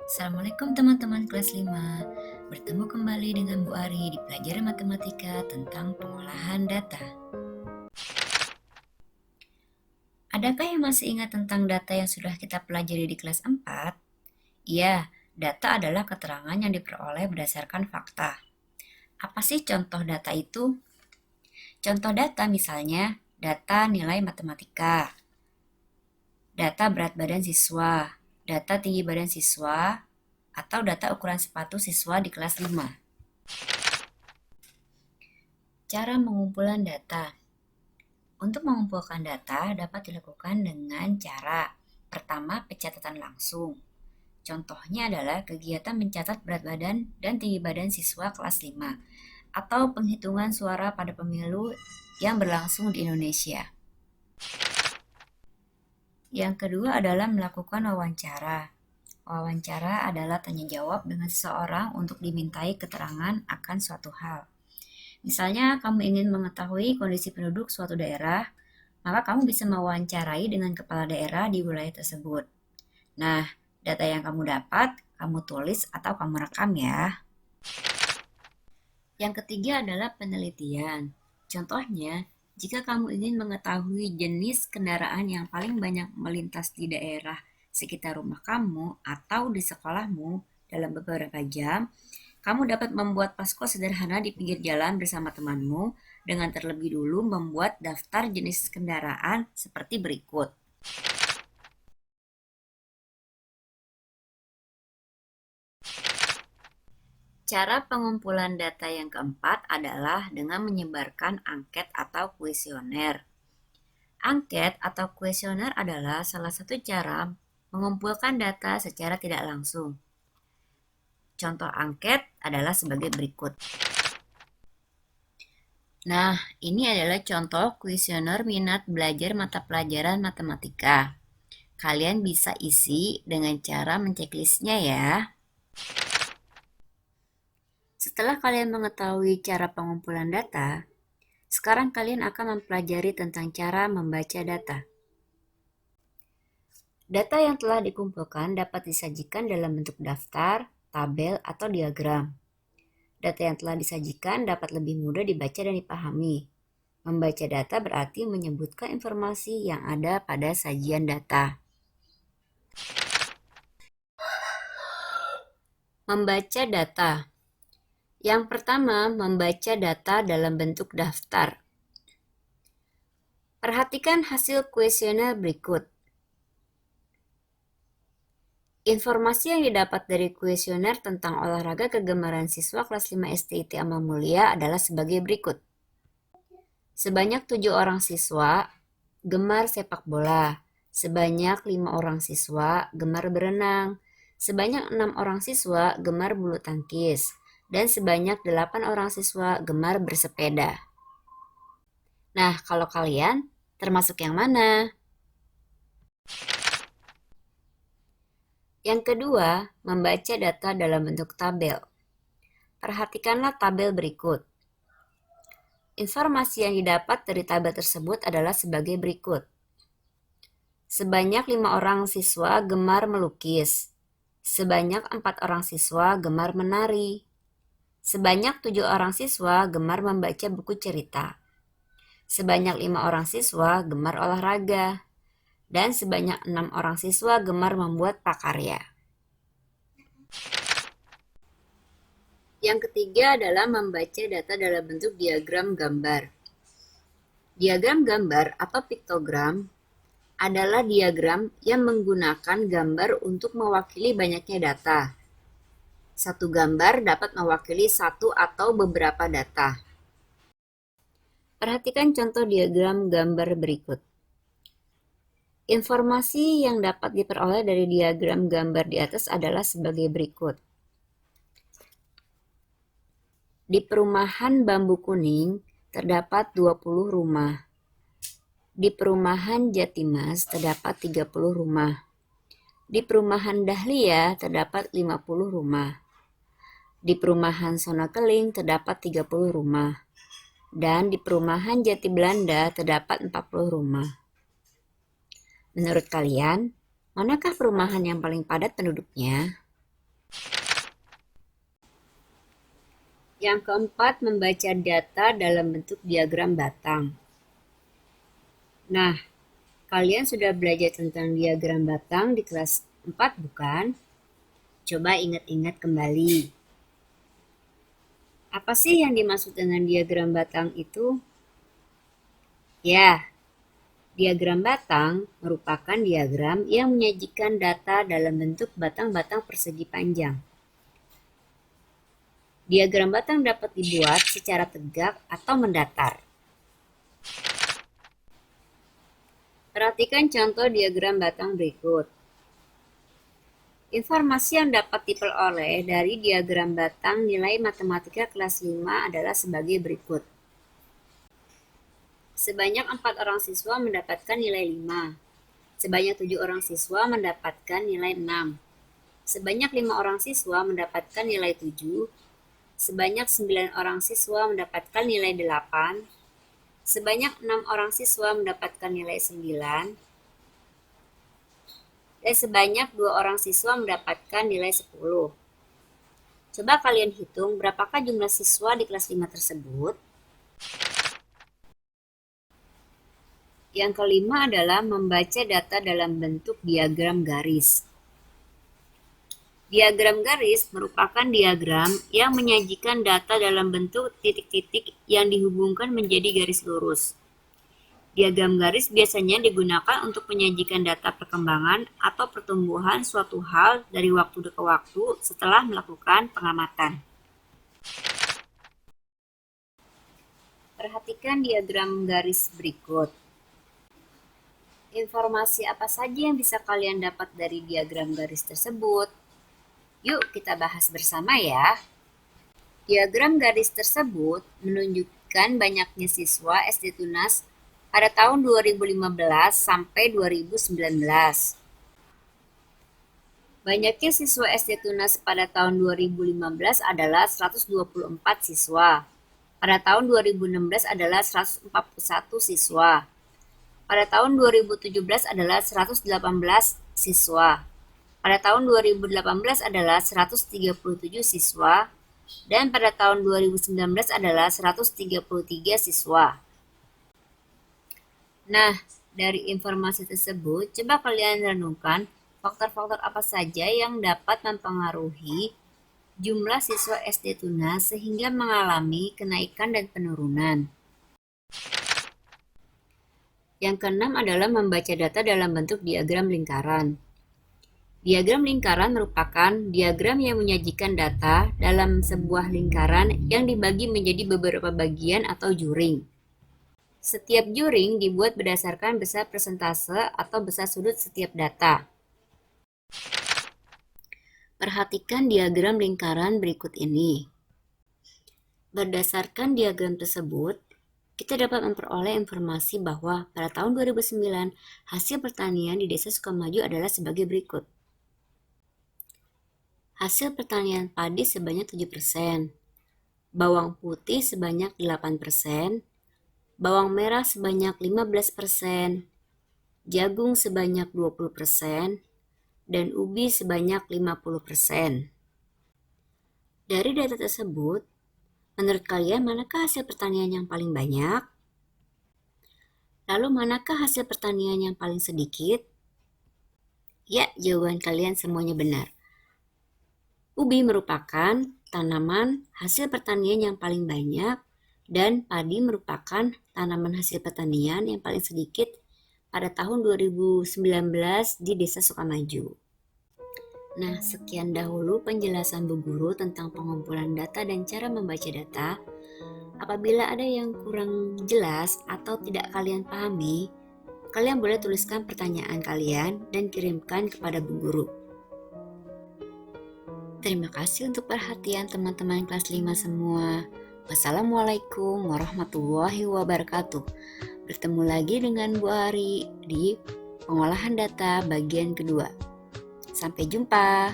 Assalamualaikum teman-teman kelas 5. Bertemu kembali dengan Bu Ari di pelajaran matematika tentang pengolahan data. Adakah yang masih ingat tentang data yang sudah kita pelajari di kelas 4? Iya, data adalah keterangan yang diperoleh berdasarkan fakta. Apa sih contoh data itu? Contoh data misalnya, data nilai matematika, data berat badan siswa, data tinggi badan siswa, atau data ukuran sepatu siswa di kelas 5. Cara pengumpulan data. Untuk mengumpulkan data dapat dilakukan dengan cara pertama, pencatatan langsung. Contohnya adalah kegiatan mencatat berat badan dan tinggi badan siswa kelas 5 atau penghitungan suara pada pemilu yang berlangsung di Indonesia. Yang kedua adalah melakukan wawancara. Wawancara adalah tanya jawab dengan seseorang untuk dimintai keterangan akan suatu hal. Misalnya, kamu ingin mengetahui kondisi penduduk suatu daerah, maka kamu bisa mewawancarai dengan kepala daerah di wilayah tersebut. Nah, data yang kamu dapat, kamu tulis atau kamu rekam ya. Yang ketiga adalah penelitian. Contohnya, jika kamu ingin mengetahui jenis kendaraan yang paling banyak melintas di daerah sekitar rumah kamu atau di sekolahmu dalam beberapa jam, kamu dapat membuat posko sederhana di pinggir jalan bersama temanmu dengan terlebih dulu membuat daftar jenis kendaraan seperti berikut. Cara pengumpulan data yang keempat adalah dengan menyebarkan angket atau kuesioner. Angket atau kuesioner adalah salah satu cara mengumpulkan data secara tidak langsung. Contoh angket adalah sebagai berikut. Nah, ini adalah contoh kuesioner minat belajar mata pelajaran matematika. Kalian bisa isi dengan cara menceklisnya ya. Setelah kalian mengetahui cara pengumpulan data, sekarang kalian akan mempelajari tentang cara membaca data. Data yang telah dikumpulkan dapat disajikan dalam bentuk daftar, tabel, atau diagram. Data yang telah disajikan dapat lebih mudah dibaca dan dipahami. Membaca data berarti menyebutkan informasi yang ada pada sajian data. Membaca data. Yang pertama, membaca data dalam bentuk daftar. Perhatikan hasil kuesioner berikut. Informasi yang didapat dari kuesioner tentang olahraga kegemaran siswa kelas 5 STIT Amal Mulia adalah sebagai berikut. Sebanyak 7 orang siswa gemar sepak bola, sebanyak 5 orang siswa gemar berenang, sebanyak 6 orang siswa gemar bulu tangkis, dan sebanyak 8 orang siswa gemar bersepeda. Nah, kalau kalian termasuk yang mana? Yang kedua, membaca data dalam bentuk tabel. Perhatikanlah tabel berikut. Informasi yang didapat dari tabel tersebut adalah sebagai berikut. Sebanyak 5 orang siswa gemar melukis. Sebanyak 4 orang siswa gemar menari. Sebanyak 7 orang siswa gemar membaca buku cerita. Sebanyak 5 orang siswa gemar olahraga. Dan sebanyak 6 orang siswa gemar membuat prakarya. Yang ketiga adalah membaca data dalam bentuk diagram gambar. Diagram gambar atau piktogram adalah diagram yang menggunakan gambar untuk mewakili banyaknya data. Satu gambar dapat mewakili satu atau beberapa data. Perhatikan contoh diagram gambar berikut. Informasi yang dapat diperoleh dari diagram gambar di atas adalah sebagai berikut. Di perumahan Bambu Kuning terdapat 20 rumah. Di perumahan Jatimas terdapat 30 rumah. Di perumahan Dahlia terdapat 50 rumah. Di perumahan Sonakeling terdapat 30 rumah. Dan di perumahan Jati Belanda terdapat 40 rumah. Menurut kalian, manakah perumahan yang paling padat penduduknya? Yang keempat, membaca data dalam bentuk diagram batang. Nah, kalian sudah belajar tentang diagram batang di kelas 4 bukan? Coba ingat-ingat kembali. Apa sih yang dimaksud dengan diagram batang itu? Ya, diagram batang merupakan diagram yang menyajikan data dalam bentuk batang-batang persegi panjang. Diagram batang dapat dibuat secara tegak atau mendatar. Perhatikan contoh diagram batang berikut. Informasi yang dapat diperoleh dari diagram batang nilai matematika kelas 5 adalah sebagai berikut. Sebanyak 4 orang siswa mendapatkan nilai 5. Sebanyak 7 orang siswa mendapatkan nilai 6. Sebanyak 5 orang siswa mendapatkan nilai 7. Sebanyak 9 orang siswa mendapatkan nilai 8. Sebanyak 6 orang siswa mendapatkan nilai 9. Dan sebanyak 2 orang siswa mendapatkan nilai 10. Coba kalian hitung berapakah jumlah siswa di kelas 5 tersebut. Yang kelima adalah membaca data dalam bentuk diagram garis. Diagram garis merupakan diagram yang menyajikan data dalam bentuk titik-titik yang dihubungkan menjadi garis lurus. Diagram garis biasanya digunakan untuk menyajikan data perkembangan atau pertumbuhan suatu hal dari waktu ke waktu setelah melakukan pengamatan. Perhatikan diagram garis berikut. Informasi apa saja yang bisa kalian dapat dari diagram garis tersebut? Yuk kita bahas bersama ya. Diagram garis tersebut menunjukkan banyaknya siswa SD Tunas pada tahun 2015 sampai 2019. Banyaknya siswa SD Tunas pada tahun 2015 adalah 124 siswa. Pada tahun 2016 adalah 141 siswa. Pada tahun 2017 adalah 118 siswa. Pada tahun 2018 adalah 137 siswa. Dan pada tahun 2019 adalah 133 siswa. Nah, dari informasi tersebut, coba kalian renungkan faktor-faktor apa saja yang dapat mempengaruhi jumlah siswa SD Tunas sehingga mengalami kenaikan dan penurunan. Yang keenam adalah membaca data dalam bentuk diagram lingkaran. Diagram lingkaran merupakan diagram yang menyajikan data dalam sebuah lingkaran yang dibagi menjadi beberapa bagian atau juring. Setiap juring dibuat berdasarkan besar persentase atau besar sudut setiap data. Perhatikan diagram lingkaran berikut ini. Berdasarkan diagram tersebut, kita dapat memperoleh informasi bahwa pada tahun 2009, hasil pertanian di Desa Sukamaju adalah sebagai berikut. Hasil pertanian padi sebanyak 7%, bawang putih sebanyak 8%, bawang merah sebanyak 15%, jagung sebanyak 20%, dan ubi sebanyak 50%. Dari data tersebut, menurut kalian manakah hasil pertanian yang paling banyak? Lalu manakah hasil pertanian yang paling sedikit? Ya, jawaban kalian semuanya benar. Ubi merupakan tanaman hasil pertanian yang paling banyak dan padi merupakan tanaman hasil pertanian yang paling sedikit pada tahun 2019 di Desa Sukamaju. Nah, sekian dahulu penjelasan Bu Guru tentang pengumpulan data dan cara membaca data. Apabila ada yang kurang jelas atau tidak kalian pahami, kalian boleh tuliskan pertanyaan kalian dan kirimkan kepada Bu Guru. Terima kasih untuk perhatian teman-teman kelas 5 semua. Wassalamualaikum warahmatullahi wabarakatuh. Bertemu lagi dengan Bu Ari di pengolahan data bagian kedua. Sampai jumpa.